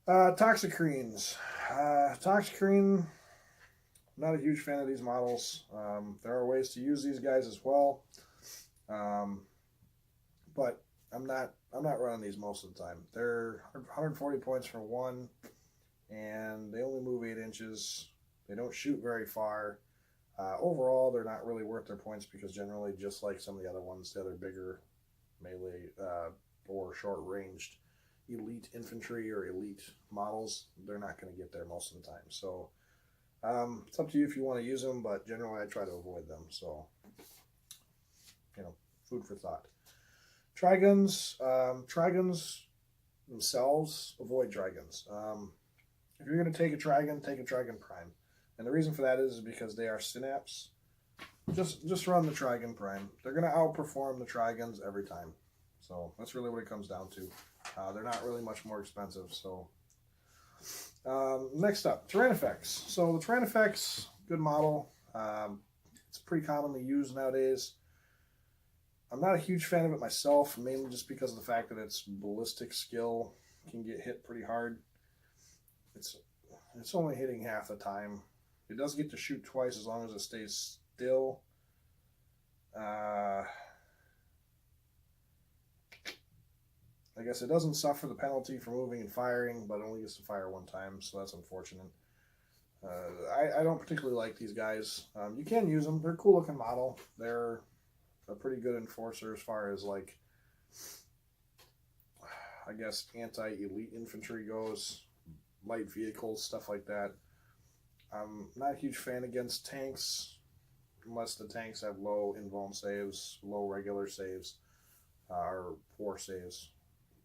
Toxicrines. Toxicrine, not a huge fan of these models. There are ways to use these guys as well, but I'm not running these most of the time. They're 140 points for 1, and they only move 8 inches. They don't shoot very far. Overall, they're not really worth their points because generally, just like some of the other ones, the other bigger melee or short-ranged elite infantry or elite models, they're not going to get there most of the time. So it's up to you if you want to use them, but generally I try to avoid them. So, you know, food for thought. Trigons. Trigons themselves, avoid Trigons. If you're going to take a Trigon Prime. And the reason for that is because they are Synapse. Just run the Trigon Prime. They're going to outperform the Trigons every time. So that's really what it comes down to. They're not really much more expensive. So Next up, Tyranifex. So the Tyranifex, good model. It's pretty commonly used nowadays. I'm not a huge fan of it myself, mainly just because of the fact that its ballistic skill can get hit pretty hard. It's only hitting half the time. It does get to shoot twice as long as it stays still. I guess it doesn't suffer the penalty for moving and firing, but only gets to fire one time, so that's unfortunate. I don't particularly like these guys. You can use them. They're a cool looking model. They're a pretty good enforcer as far as, like, I guess, anti-elite infantry goes, light vehicles, stuff like that. I'm not a huge fan against tanks, unless the tanks have low invuln saves, low regular saves, or poor saves.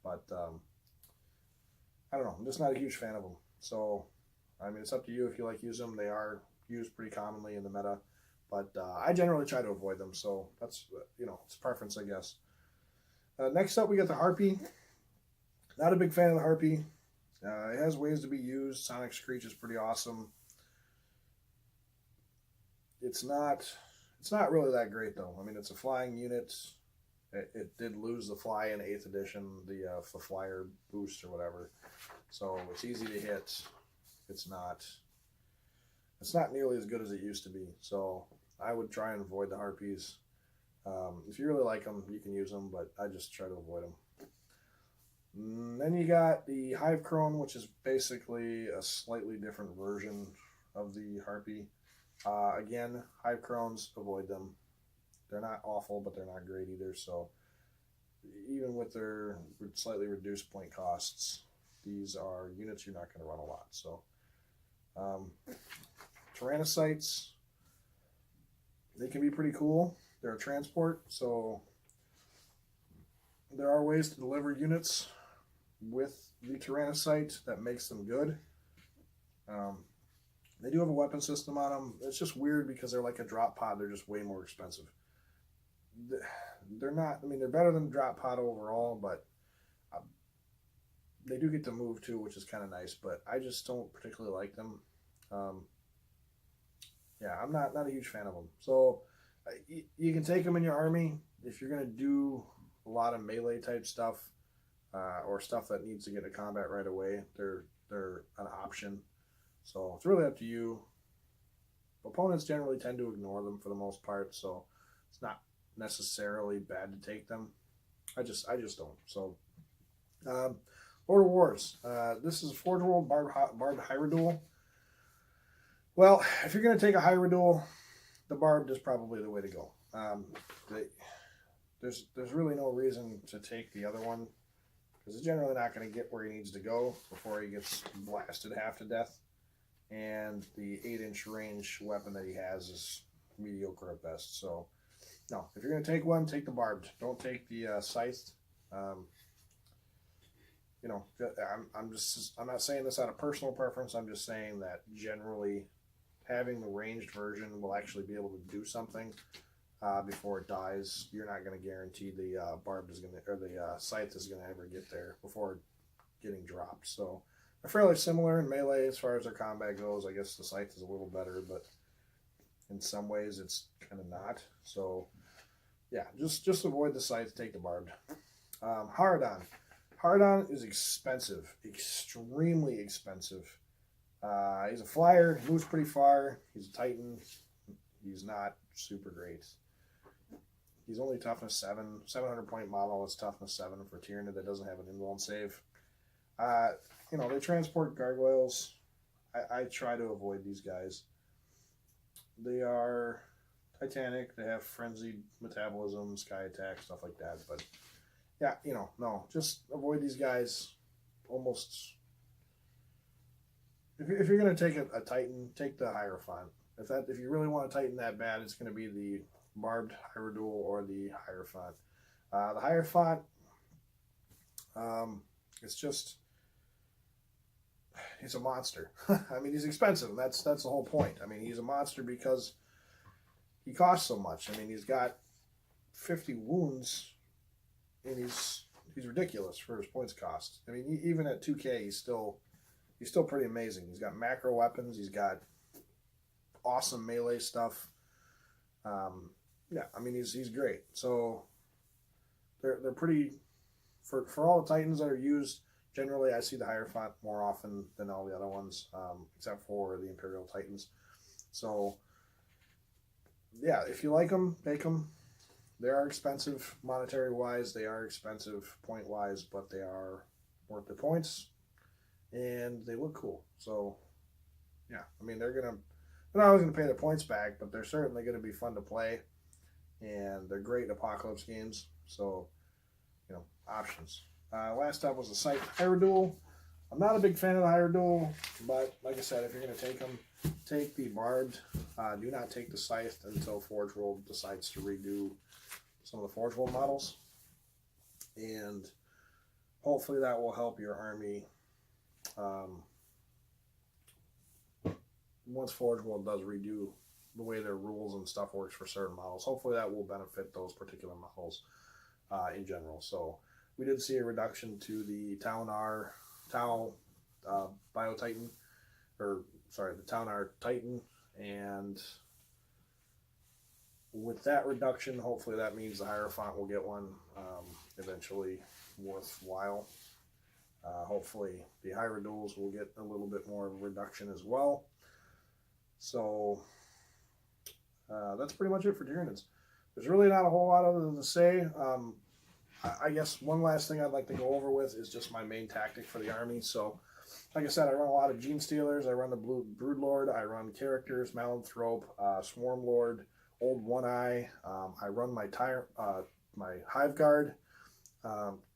But I don't know. I'm just not a huge fan of them. So, I mean, it's up to you if you like use them. They are used pretty commonly in the meta, but I generally try to avoid them. So that's, it's preference, I guess. Next up, we got the Harpy. Not a big fan of the Harpy. It has ways to be used. Sonic Screech is pretty awesome. It's not really that great, though. I mean, it's a flying unit. It did lose the fly in 8th edition, the flyer boost or whatever. So it's easy to hit. It's not nearly as good as it used to be. So I would try and avoid the Harpies. If you really like them, you can use them, but I just try to avoid them. And then you got the Hive Crone, which is basically a slightly different version of the Harpy. Again, Hive Crones, avoid them. They're not awful, but they're not great either. So even with their slightly reduced point costs, these are units you're not going to run a lot. So Tyranicytes, they can be pretty cool. They're a transport, so there are ways to deliver units with the Tyrannocyte that makes them good. They do have a weapon system on them. It's just weird because they're like a drop pod. They're just way more expensive. They're not, I mean, they're better than drop pod overall, but they do get to move too, which is kind of nice, but I just don't particularly like them. Yeah, I'm not a huge fan of them. So you can take them in your army if you're going to do a lot of melee type stuff, or stuff that needs to get to combat right away. They're an option. So it's really up to you. Opponents generally tend to ignore them for the most part, so it's not necessarily bad to take them. I just don't. So Lord of Wars. This is Forge World Barbed Hyrule. Well, if you're going to take a Hyrule, the Barbed is probably the way to go. There's really no reason to take the other one, because it's generally not going to get where he needs to go before he gets blasted half to death. And the 8-inch range weapon that he has is mediocre at best. So, no, if you're going to take one, take the Barbed. Don't take the Scythed. I'm not saying this out of personal preference. I'm just saying that generally having the ranged version will actually be able to do something before it dies. You're not going to guarantee the Barbed is going to, or the Scythe is going to ever get there before getting dropped. So they're fairly similar in melee as far as their combat goes. I guess the Scythe is a little better, but in some ways it's kind of not. So yeah, just avoid the Scythe, take the Barbed. Haradon. Haradon is expensive, extremely expensive. He's a flyer, moves pretty far. He's a Titan. He's not super great. He's only toughness 7, 700 point model. It's toughness 7 for Tyranid that doesn't have an invuln save. They transport gargoyles. I try to avoid these guys. They are Titanic. They have frenzied metabolism, sky attack, stuff like that. But yeah, no, just avoid these guys. Almost. If you're going to take a Titan, take the Hierophant. If you really want a Titan that bad, it's going to be the Barbed Hyrule or the Hierophant. The Hierophant, he's a monster. I mean, he's expensive. That's the whole point. I mean, he's a monster because he costs so much. I mean, he's got 50 wounds, and he's ridiculous for his points cost. I mean, even at 2K, he's still he's still pretty amazing. He's got macro weapons. He's got awesome melee stuff. Yeah, I mean, he's great. So they're pretty, for all the Titans that are used, generally I see the Hierophant more often than all the other ones, except for the Imperial Titans. So yeah, if you like them, take them. They are expensive monetary wise, they are expensive point wise, but they are worth the points and they look cool. So yeah, I mean, they're not always gonna pay their points back, but they're certainly gonna be fun to play, and they're great in apocalypse games. So, you know, options. Last up was the Scythe Hierodual. I'm not a big fan of the Hierodual, but like I said, if you're gonna take them, take the Barbed. Do not take the Scythe until Forge World decides to redo some of the Forge World models, and hopefully that will help your army. Once Forge World does redo the way their rules and stuff works for certain models, hopefully that will benefit those particular models in general. So we did see a reduction to the Tau Bio-Titan, or sorry, the Taunar Titan, and with that reduction, hopefully that means the Hierophant will get one eventually worthwhile. Hopefully the Hieroduals will get a little bit more of a reduction as well. So that's pretty much it for Tyranids. There's really not a whole lot other than to say. I guess one last thing I'd like to go over with is just my main tactic for the army. So, like I said, I run a lot of Gene Stealers. I run the Blue Broodlord. I run characters, Malanthrope, Swarm Lord, Old One Eye. I run my my Hive Guard.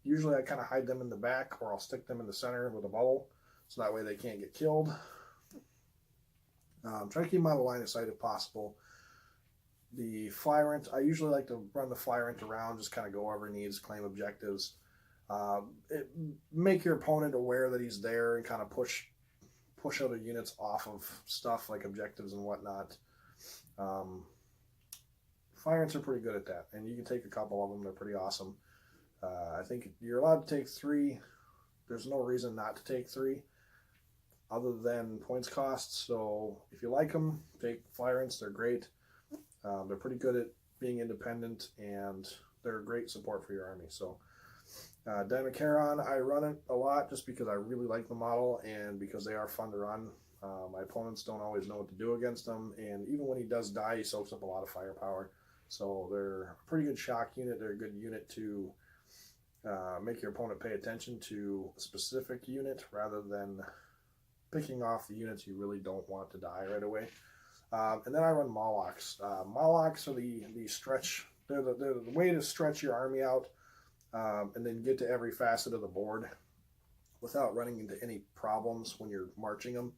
Usually I kind of hide them in the back, or I'll stick them in the center with a bubble, so that way they can't get killed. Try to keep them out of line of sight if possible. The Flyrant, I usually like to run the Flyrant around, just kind of go wherever he needs, claim objectives. Make your opponent aware that he's there and kind of push other units off of stuff like objectives and whatnot. Flyrants are pretty good at that, and you can take a couple of them. They're pretty awesome. I think you're allowed to take 3. There's no reason not to take 3 other than points costs. So if you like them, take Flyrants. They're great. They're pretty good at being independent, and they're a great support for your army. So Dynamacharon, I run it a lot just because I really like the model and because they are fun to run. My opponents don't always know what to do against them, and even when he does die, he soaks up a lot of firepower. So they're a pretty good shock unit. They're a good unit to make your opponent pay attention to a specific unit rather than picking off the units you really don't want to die right away. And then I run Molochs. Molochs are the stretch. They're the way to stretch your army out and then get to every facet of the board without running into any problems when you're marching them.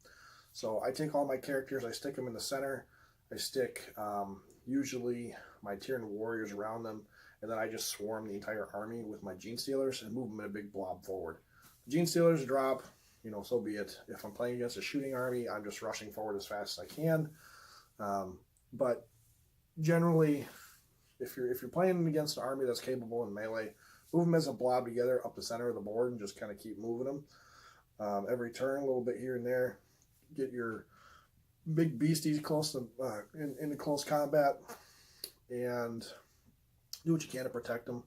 So I take all my characters, I stick them in the center. I stick usually my Tyranid warriors around them, and then I just swarm the entire army with my Gene Stealers and move them in a big blob forward. The Gene Stealers drop, you know, so be it. If I'm playing against a shooting army, I'm just rushing forward as fast as I can. But generally, if you're playing against an army that's capable in melee, move them as a blob together up the center of the board and just kind of keep moving them. Every turn, a little bit here and there. Get your big beasties close to into close combat, and do what you can to protect them.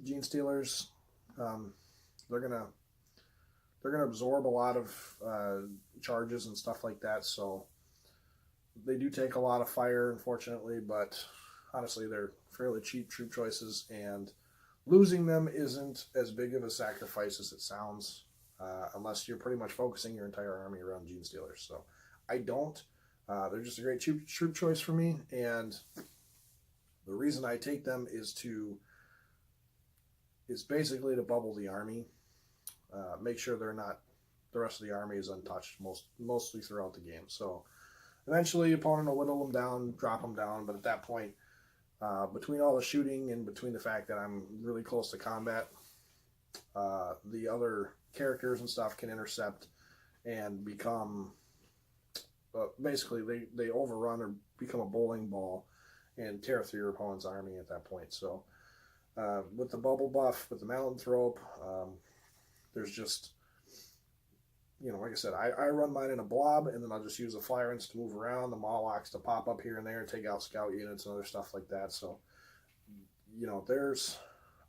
Gene Stealers, they're gonna absorb a lot of charges and stuff like that, so they do take a lot of fire, unfortunately, but honestly they're fairly cheap troop choices, and losing them isn't as big of a sacrifice as it sounds, unless you're pretty much focusing your entire army around Gene Stealers. So I don't. They're just a great troop choice for me, and the reason I take them is basically to bubble the army. Make sure the rest of the army is untouched mostly throughout the game. So eventually the opponent will whittle them down, drop them down, but at that point, between all the shooting and between the fact that I'm really close to combat, the other characters and stuff can intercept and become basically they overrun or become a bowling ball and tear through your opponent's army at that point. So with the bubble buff, with the Malanthrope, there's just you know, like I said, I run mine in a blob, and then I'll just use the fire ants to move around, the Molochs to pop up here and there and take out scout units and other stuff like that. So, you know,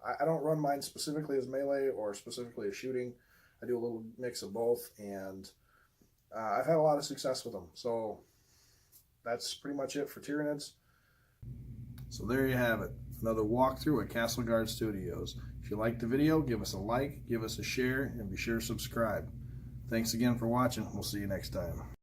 I don't run mine specifically as melee or specifically as shooting. I do a little mix of both, and I've had a lot of success with them. So that's pretty much it for Tyranids. So there you have it. Another walkthrough at Castle Guard Studios. If you liked the video, give us a like, give us a share, and be sure to subscribe. Thanks again for watching. We'll see you next time.